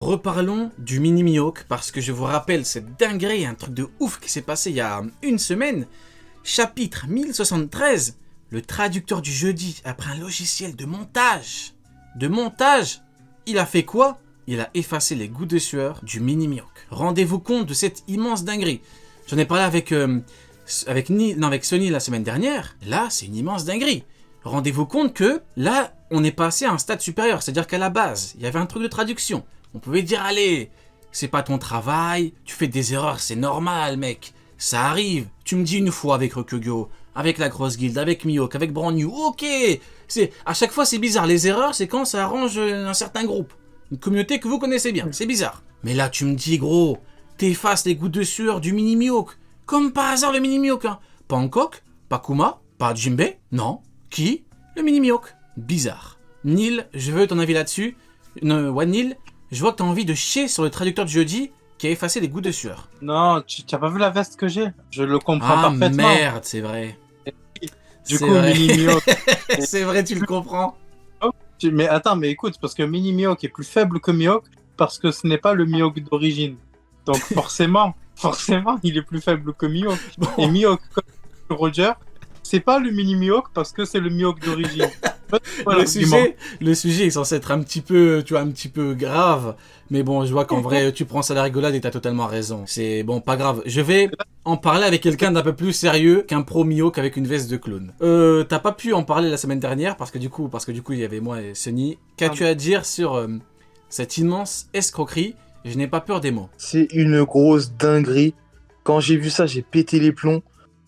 reparlons du mini Mihawk parce que je vous rappelle cette dinguerie, un truc de ouf qui s'est passé il y a une semaine. Chapitre 1073, le traducteur du jeudi, après un logiciel de montage. Il a fait quoi? Il a effacé les gouttes de sueur du mini Mihawk. Rendez-vous compte de cette immense dinguerie. J'en ai parlé avec Sony la semaine dernière. Là, c'est une immense dinguerie. Rendez-vous compte que là, on est passé à un stade supérieur. C'est-à-dire qu'à la base, il y avait un truc de traduction. On pouvait dire, allez, c'est pas ton travail, tu fais des erreurs, c'est normal, mec. Ça arrive. Tu me dis une fois avec Rokugyo, avec la grosse guilde, avec Mihawk, avec Brand New, ok. À chaque fois, c'est bizarre. Les erreurs, c'est quand ça arrange un certain groupe. Une communauté que vous connaissez bien. C'est bizarre. Mais là, tu me dis, gros, t'effaces les gouttes de sueur du mini Mihawk. Comme par hasard, le mini Mihawk. Hein. Pas Hancock, pas Kuma, pas Jinbe, non. Qui? Le mini Mihawk. Bizarre. Neil, je veux ton avis là-dessus. Neil, je vois que t'as envie de chier sur le traducteur de jeudi qui a effacé les gouttes de sueur. Non, tu n'as pas vu la veste que j'ai? Je le comprends parfaitement. Ah merde, c'est vrai. Du coup, mini Mihawk. C'est vrai, tu le comprends. Mais attends, mais écoute, parce que mini Mihawk est plus faible que Mihawk parce que ce n'est pas le Mihawk d'origine. Donc forcément, il est plus faible que Mihawk. Bon. Et Mihawk, comme Roger, c'est pas le mini Mihawk parce que c'est le Mihawk d'origine. Le sujet est censé être un petit peu grave, mais bon, je vois qu'en vrai, tu prends ça à la rigolade et t'as totalement raison. C'est bon, pas grave. Je vais en parler avec quelqu'un d'un peu plus sérieux qu'un pro Mihawk avec une veste de clown. T'as pas pu en parler la semaine dernière parce que du coup, il y avait moi et Sony. Qu'as-tu à dire sur cette immense escroquerie? Je n'ai pas peur des mots. C'est une grosse dinguerie. Quand j'ai vu ça, j'ai pété les plombs.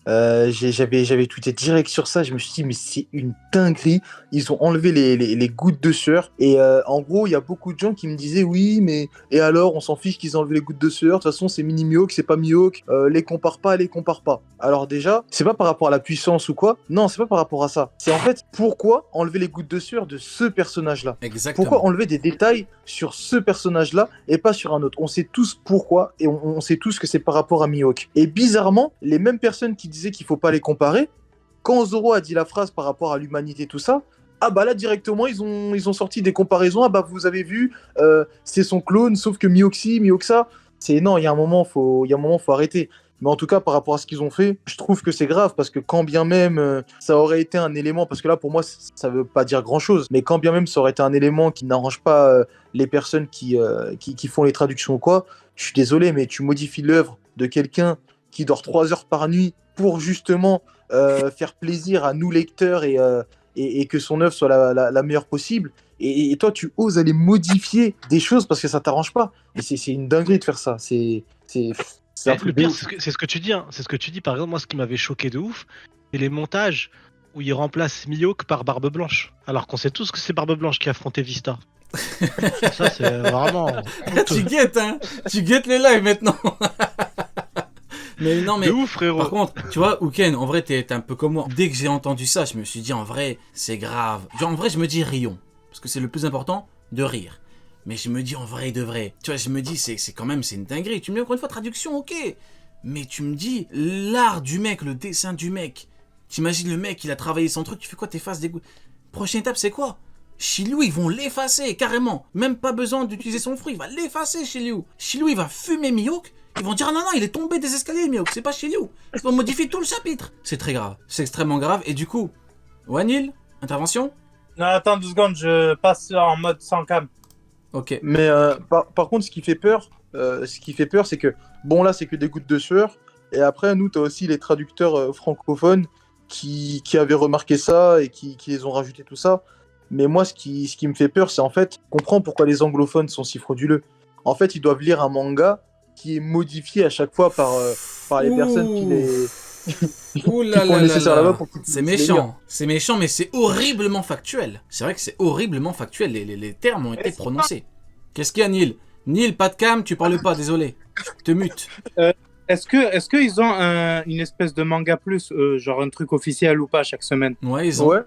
J'avais tweeté direct sur ça, je me suis dit mais c'est une dinguerie, ils ont enlevé les gouttes de sueur et en gros il y a beaucoup de gens qui me disaient oui mais et alors on s'en fiche qu'ils ont enlevé les gouttes de sueur, de toute façon c'est mini Mihawk, c'est pas Mihawk, les compare pas. Alors déjà c'est pas par rapport à la puissance ou quoi, non c'est pas par rapport à ça, c'est en fait pourquoi enlever les gouttes de sueur de ce personnage là. Exactement. Pourquoi enlever des détails sur ce personnage là et pas sur un autre. On sait tous pourquoi et on sait tous que c'est par rapport à Mihawk. Et bizarrement les mêmes personnes qui disaient qu'il faut pas les comparer, quand Zoro a dit la phrase par rapport à l'humanité, tout ça, ah bah là directement ils ont sorti des comparaisons, ah bah vous avez vu, c'est son clone, sauf que Mihawk ci, Mihawk ça. C'est non, il y a un moment faut arrêter. Mais en tout cas par rapport à ce qu'ils ont fait, je trouve que c'est grave parce que quand bien même ça aurait été un élément, parce que là pour moi ça veut pas dire grand chose, mais quand bien même ça aurait été un élément qui n'arrange pas les personnes qui font les traductions ou quoi, je suis désolé mais tu modifies l'œuvre de quelqu'un qui dort 3 heures par nuit pour justement faire plaisir à nous lecteurs et que son œuvre soit la meilleure possible. Et toi, tu oses aller modifier des choses parce que ça t'arrange pas. Et c'est une dinguerie de faire ça. C'est un truc le pire, c'est ce que tu dis. Hein. C'est ce que tu dis. Par exemple, moi, ce qui m'avait choqué de ouf, c'est les montages où il remplace Mihawk par Barbe Blanche. Alors qu'on sait tous que c'est Barbe Blanche qui a affronté Vista. Ça, c'est vraiment... Tu guettes le live maintenant. Mais non, mais de ouf, frérot. Par contre, tu vois, Uken, en vrai, t'es un peu comme moi. Dès que j'ai entendu ça, je me suis dit, en vrai, c'est grave. Genre, en vrai, je me dis, rions. Parce que c'est le plus important, de rire. Mais je me dis, en vrai, de vrai. Tu vois, je me dis, c'est quand même, c'est une dinguerie. Tu me dis, encore une fois, traduction, ok. Mais tu me dis, l'art du mec, le dessin du mec. T'imagines le mec, il a travaillé son truc, tu fais quoi, t'effaces des goûts. Prochaine étape, c'est quoi? Shiryu, ils vont l'effacer, carrément. Même pas besoin d'utiliser son fruit, il va l'effacer, Shiryu. Shiryu, il va fumer Mihawk. Ils vont dire ah non, il est tombé des escaliers, Mihawk, c'est pas Shiryu. Ils vont modifier tout le chapitre. C'est très grave, c'est extrêmement grave. Et du coup, Wanil, intervention? Non, attends 2 secondes, je passe en mode sans cam. Ok. Mais par contre, ce qui fait peur, c'est que, bon là, c'est que des gouttes de sueur. Et après, nous, t'as aussi les traducteurs francophones qui avaient remarqué ça et qui les ont rajouté tout ça. Mais moi, ce qui me fait peur, c'est en fait, je comprends pourquoi les anglophones sont si frauduleux. En fait, ils doivent lire un manga qui est modifié à chaque fois par les personnes qui les Ouh là qui font là le nécessaire là là-bas là. pour qu'ils C'est puissent les lire. méchant, mais c'est horriblement factuel. C'est vrai que c'est horriblement factuel. Les termes ont été prononcés. Qu'est-ce qu'il y a, Neil? Neil, pas de cam, tu parles pas, désolé. Je te mute. Est-ce qu'ils ont une espèce de manga plus, genre un truc officiel ou pas chaque semaine? Ouais, ils ont. Ouais.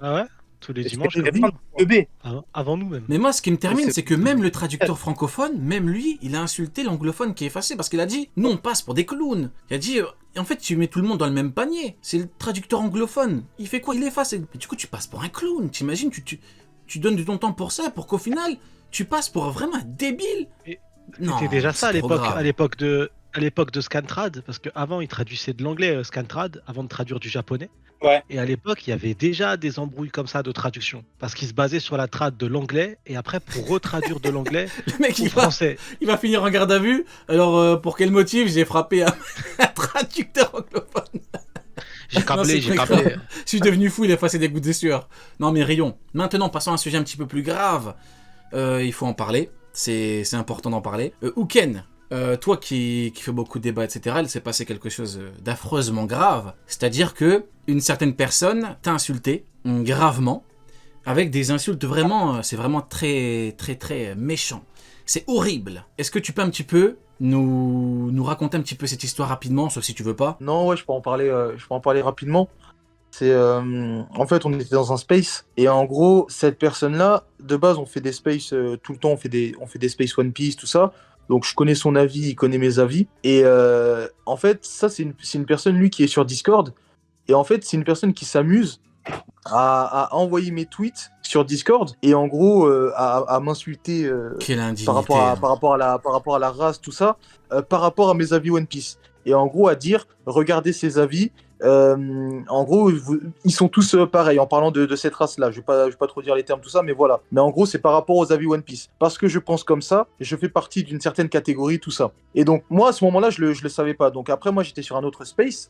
Ah ouais? Tous les dimanches. c'est comme bébé. avant nous même. Mais moi, ce qui me termine, C'est- c'est que même le traducteur francophone, même lui, il a insulté l'anglophone qui est effacé parce qu'il a dit nous, on passe pour des clowns. Il a dit en fait, tu mets tout le monde dans le même panier. C'est le traducteur anglophone. Il fait quoi? Il efface. Et du coup, tu passes pour un clown. T'imagines, tu donnes de ton temps pour ça, pour qu'au final, tu passes pour vraiment un débile. Et Non, C'était déjà ça c'est trop grave. à l'époque de Scantrad, parce qu'avant ils traduisaient de l'anglais Scantrad, avant de traduire du japonais. Ouais. Et à l'époque, il y avait déjà des embrouilles comme ça de traduction, parce qu'ils se basaient sur la trad de l'anglais, et après pour retraduire de l'anglais Le mec, au il va, français. il va finir en garde à vue. Alors, pour quel motif j'ai frappé un traducteur anglophone? J'ai Non, câblé, c'est j'ai très câblé. grave. Je suis devenu fou, il a effacé des gouttes de sueur. Non, mais rions. Maintenant, passons à un sujet un petit peu plus grave. Il faut en parler. C'est important d'en parler. Ouken, toi qui fais beaucoup de débats, etc., il s'est passé quelque chose d'affreusement grave. C'est-à-dire que une certaine personne t'a insulté gravement, avec des insultes vraiment, c'est vraiment très, très, très méchant. C'est horrible. Est-ce que tu peux un petit peu nous raconter un petit peu cette histoire rapidement, sauf si tu veux pas? Non, ouais, je peux en parler rapidement. En fait, on était dans un space et en gros, cette personne-là, de base, on fait des spaces tout le temps, on fait des space One Piece, tout ça. Donc, je connais son avis, il connaît mes avis. Et en fait, ça, c'est une personne, lui, qui est sur Discord. Et en fait, c'est une personne qui s'amuse à envoyer mes tweets sur Discord et en gros, à m'insulter Quelle indignité. par rapport à la race, tout ça, par rapport à mes avis One Piece. Et en gros, à dire, regardez ces avis. En gros, ils sont tous pareils en parlant de cette race-là. Je vais pas trop dire les termes, tout ça, mais voilà. Mais en gros, c'est par rapport aux avis One Piece. Parce que je pense comme ça, je fais partie d'une certaine catégorie, tout ça. Et donc, moi, à ce moment-là, je le savais pas. Donc après, moi, j'étais sur un autre space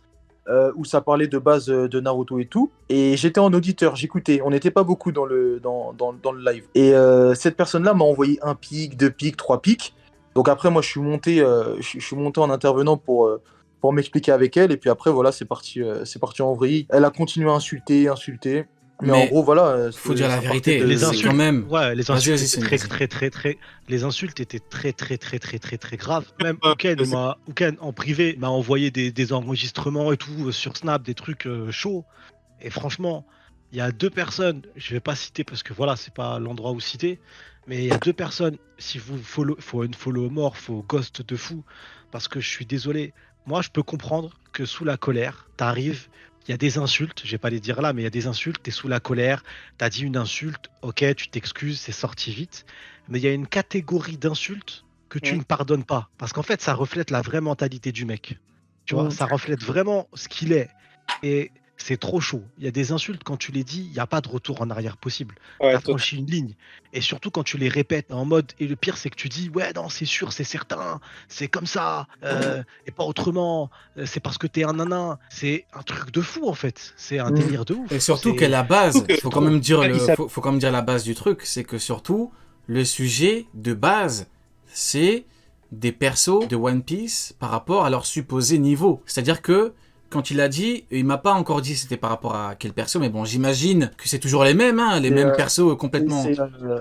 où ça parlait de base de Naruto et tout. Et j'étais en auditeur, j'écoutais. On n'était pas beaucoup dans le live. Et cette personne-là m'a envoyé un pic, deux pics, trois pics. Donc après, moi, je suis monté en intervenant pour m'expliquer avec elle. Et puis après, voilà, c'est parti en vrille. Elle a continué à insulter. Mais en gros, voilà. Faut dire la vérité. Les C'est insultes, quand même. ouais, les insultes Vas-y, étaient c'est- très, les insultes étaient très graves. Même Ouken en privé m'a envoyé des enregistrements et tout sur Snap, des trucs chauds. Et franchement, il y a deux personnes, je vais pas citer parce que voilà, c'est pas l'endroit où citer, mais il y a deux personnes, si vous faut une follow mort, faut ghost de fou, parce que je suis désolé. Moi, je peux comprendre que sous la colère, t'arrives, il y a des insultes, je vais pas les dire là, mais il y a des insultes, t'es sous la colère, t'as dit une insulte, ok, tu t'excuses, c'est sorti vite, mais il y a une catégorie d'insultes que tu ne pardonnes pas, parce qu'en fait, ça reflète la vraie mentalité du mec. Tu vois, ça reflète vraiment ce qu'il est. Et c'est trop chaud. Il y a des insultes, quand tu les dis, il n'y a pas de retour en arrière possible. Ouais, Tu as franchi une ligne. Et surtout quand tu les répètes en mode. Et le pire, c'est que tu dis, ouais, non, c'est sûr, c'est certain, c'est comme ça, et pas autrement, c'est parce que t'es un nanin. C'est un truc de fou, en fait. C'est un délire de ouf. Et surtout C'est- qu'à la base, Surtout que- faut quand même dire il s'appelle- faut quand même dire la base du truc, c'est que surtout le sujet de base, c'est des persos de One Piece par rapport à leur supposé niveau. C'est-à-dire que quand il a dit, il m'a pas encore dit c'était par rapport à quel perso, mais bon, j'imagine que c'est toujours les mêmes, hein, les C'est, mêmes persos complètement.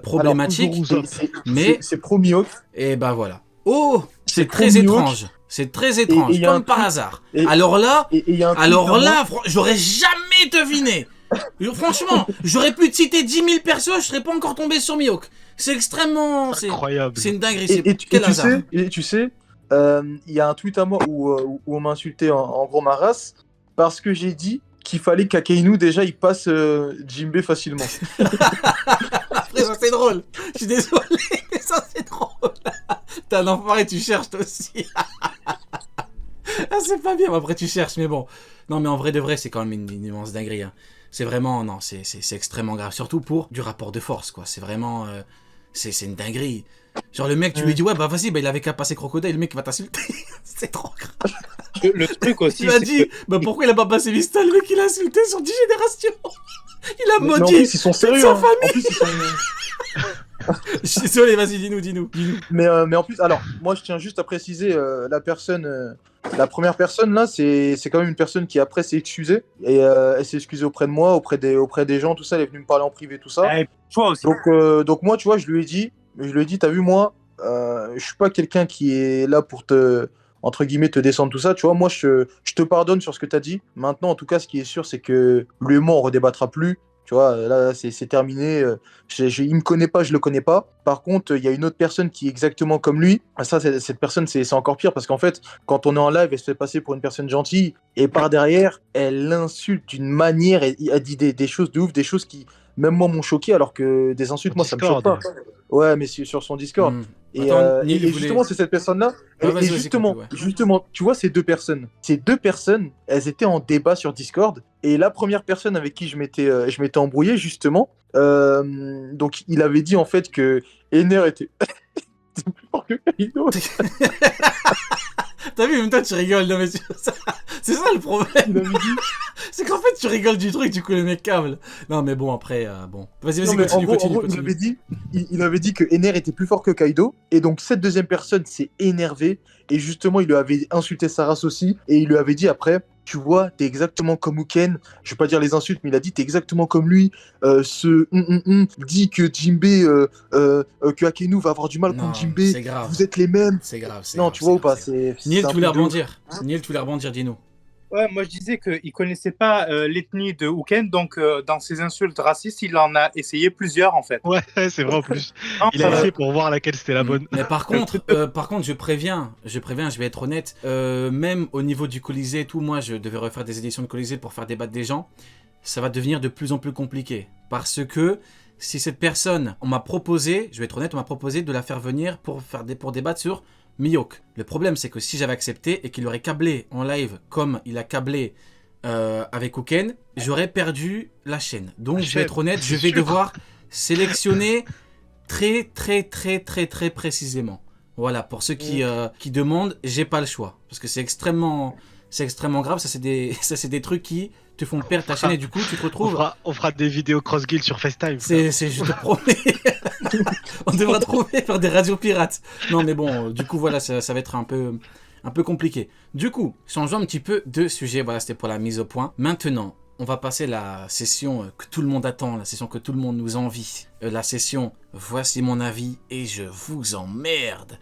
problématique, alors, toujours, mais- c'est pro Mihawk. Et bah voilà. Oh, c'est C'est très trop Mihawk. étrange. C'est très étrange, et il y a comme un par truc- hasard. et- Alors là, Et il y a un truc à moi- j'aurais jamais deviné. Franchement, j'aurais pu te citer 10 000 persos, je serais pas encore tombé sur Mihawk. C'est extrêmement... C'est incroyable. C'est une dinguerie, Et, c'est et tu, quel et tu hasard. sais, et tu sais, il y a un tweet à moi où on m'a insulté en gros ma race parce que j'ai dit qu'il fallait qu'Akainu déjà il passe Jinbei facilement. Après, ça c'est drôle. Je suis désolé, mais ça c'est drôle. T'es un enfoiré, tu cherches toi aussi. Ah, c'est pas bien, après tu cherches, mais bon. Non, mais en vrai de vrai, c'est quand même une immense dinguerie. Hein. C'est vraiment, non, c'est extrêmement grave. Surtout pour du rapport de force, quoi. C'est vraiment, c'est une dinguerie. Genre le mec, tu lui dis, ouais, bah vas-y, bah, il avait qu'à passer Crocodile, le mec va t'insulter. C'est trop grave. Le truc aussi, Tu m'as c'est dit, que- bah pourquoi il a pas passé Vista, le mec, il a insulté sur 10 générations. Il a Mais en maudit. plus ils sont sérieux. sa hein. En plus, ils sont- Je suis désolé, vas-y, dis-nous. mais en plus, alors moi je tiens juste à préciser la première personne là, c'est quand même une personne qui après s'est excusée et elle s'est excusée auprès de moi, auprès des gens, tout ça. Elle est venue me parler en privé, tout ça. Eh, toi aussi. Donc moi, tu vois, je lui ai dit, t'as vu, moi, je suis pas quelqu'un qui est là pour entre guillemets, te descendre tout ça. Tu vois, moi, je te pardonne sur ce que t'as dit. Maintenant, en tout cas, ce qui est sûr, c'est que lui et moi, on redébattra plus. Tu vois, là, c'est terminé. Il me connaît pas, je le connais pas. Par contre, il y a une autre personne qui est exactement comme lui. Ça, cette personne, c'est encore pire parce qu'en fait, quand on est en live, elle se fait passer pour une personne gentille et par derrière, elle l'insulte d'une manière. Elle dit des choses de ouf, des choses qui même moi, m'ont choqué, alors que des insultes, Sur moi, ça me choque pas. Discord. Ouais, mais sur son Discord. Hmm. Et, Attends, et Neil, il voulait... justement, c'est cette personne-là. Ah, vas-y, Et vas-y, justement, continue, ouais. justement, tu vois, ces deux personnes, elles étaient en débat sur Discord. Et la première personne avec qui je m'étais embrouillé, justement, donc il avait dit en fait que Ener était, était plus fort que Kaido. T'as vu, même toi, tu rigoles. Non, mais c'est ça le problème. Il avait dit. C'est qu'en fait, tu rigoles du truc, du coup, le mec câble. Non, mais bon, après, bon. Vas-y, Non, vas-y, mais continue, en continue, gros, continue. il avait dit que Ener était plus fort que Kaido. Et donc, cette deuxième personne s'est énervée. Et justement, il lui avait insulté sa race aussi. Et il lui avait dit après, tu vois, t'es exactement comme Uken. Je vais pas dire les insultes, mais il a dit, t'es exactement comme lui. Dit que que Akenu va avoir du mal Non, contre Jinbe. c'est grave. Vous êtes les mêmes. C'est grave, c'est Non, grave, tu c'est vois ou grave, pas, c'est grave. c'est Niel, un tu voulais truc de ouf. rebondir. Niel, tu voulais rebondir, dis-nous. Ouais, moi je disais qu'il connaissait pas l'ethnie de Uken, donc dans ses insultes racistes, il en a essayé plusieurs en fait. Ouais, c'est vrai en plus. Non, Il a ça- essayé pour voir laquelle c'était la bonne. Mais par contre, je préviens, je vais être honnête, même au niveau du Colisée et tout, moi, je devais refaire des éditions de Colisée pour faire débattre des gens, ça va devenir de plus en plus compliqué. Parce que si cette personne, on m'a proposé, je vais être honnête, on m'a proposé de la faire venir pour débattre sur Mihawk. Le problème, c'est que si j'avais accepté et qu'il aurait câblé en live comme il a câblé avec Uken, j'aurais perdu la chaîne. Donc, je vais être honnête, je vais devoir sélectionner très précisément. Voilà, pour ceux qui demandent, j'ai pas le choix. Parce que c'est extrêmement grave. Ça, c'est des trucs qui te font perdre ta chaîne et du coup, tu te retrouves... On fera des vidéos cross-guild sur FaceTime. Je te promets. On devra faire des radios pirates. Non, mais bon, du coup, voilà, ça va être un peu compliqué. Du coup, changeons un petit peu de sujet. Voilà, c'était pour la mise au point. Maintenant, on va passer la session que tout le monde attend, la session que tout le monde nous envie. La session « Voici mon avis et je vous emmerde ».